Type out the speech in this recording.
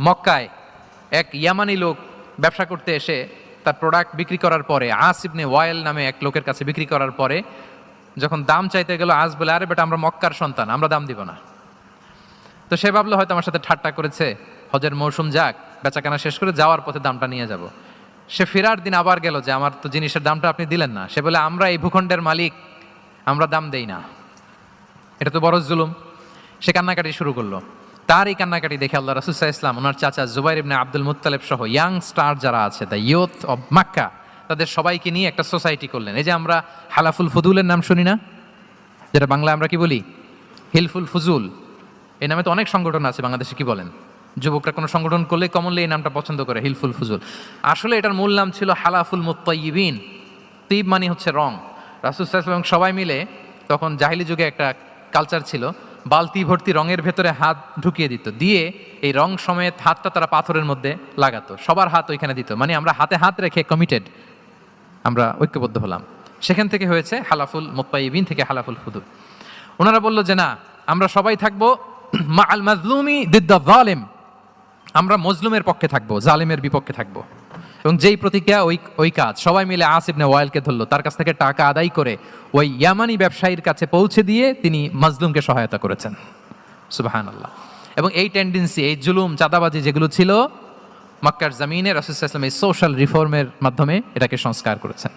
মক্কায় এক ইয়ামানি লোক ব্যবসা করতে এসে তার প্রোডাক্ট বিক্রি করার পরে, আস ইবনে ওয়াইল নামে এক লোকের কাছে বিক্রি করার পরে যখন দাম চাইতে গেল, আস বলে, আরে বেটা আমরা মক্কার সন্তান, আমরা দাম দিব না। তো সে ভাবলো হয়তো আমার সাথে ঠাট্টা করেছে, হজের মৌসুম যাক, বেচাকেনা শেষ করে যাওয়ার পথে দামটা নিয়ে যাব। সে ফেরার দিন আবার গেল যে আমার তো জিনিসের দামটা আপনি দিলেন না। সে বলে, আমরা এই ভূখণ্ডের মালিক, আমরা দাম দেই না, এটা তো বড় জুলুম। সে কান্নাকাটি শুরু করলো। তার এই কান্নাকাটি দেখে আল্লাহ রাসূল সাল্লাল্লাহু আলাইহি ওয়াসাল্লাম, ওনার চাচা জুবাইর ইবনে আব্দুল মুত্তালিব সহ ইয়াং স্টার যারা আছে, দ্য ইয়ুথ অব মক্কা, তাদের সবাইকে নিয়ে একটা সোসাইটি করলেন। এই যে আমরা হালাফুল ফুদুলের নাম শুনি না, যেটা বাংলা আমরা কি বলি হিলফুল ফুজুল, এই নামে তো অনেক সংগঠন আছে বাংলাদেশে। কি বলেন, যুবকরা কোনো সংগঠন করলে কমনলি এই নামটা পছন্দ করে, হিলফুল ফুজুল। আসলে এটার মূল নাম ছিল হালাফুল মুত্তাইয়িবিন। তিব মানে হচ্ছে রং। রাসূল সাল্লাল্লাহু আলাইহি ওয়াসাল্লাম সবাই মিলে, তখন জাহিলি যুগে একটা কালচার ছিল, বালতি ভর্তি রঙের ভেতরে হাত ঢুকিয়ে দিত, দিয়ে এই রং সমেত হাতটা তারা পাথরের মধ্যে লাগাতো, সবার হাত ওইখানে দিত, মানে আমরা হাতে হাত রেখে কমিটেড, আমরা ঐক্যবদ্ধ হলাম। সেখান থেকে হয়েছে হালাফুল মুত্তাইয়িবিন থেকে হালাফুল ফুদুল। ওনারা বললো যে না, আমরা সবাই থাকবো মা আল মাজলুমি দিদ্দা জালিম, আমরা মজলুমের পক্ষে থাকবো, জালিমের বিপক্ষে থাকবো। এবং যেই প্রতিজ্ঞা ওই কাজ, সবাই মিলে আস ইবনে ওয়াইলকে ধরলো, তার কাছ থেকে টাকা আদায় করে ওই ইয়ামানি ব্যবসায়ীর কাছে পৌঁছে দিয়ে তিনি মাজলুমকে সহায়তা করেছেন। সুবহানাল্লাহ। এবং এই টেন্ডেন্সি, এই জুলুম, চাঁদাবাজি যেগুলো ছিল মক্কার জমিনে, রাসূল সাল্লাল্লাহু আলাইহি ওয়াসাল্লাম এই সোশ্যাল রিফর্মের মাধ্যমে এটাকে সংস্কার করেছেন।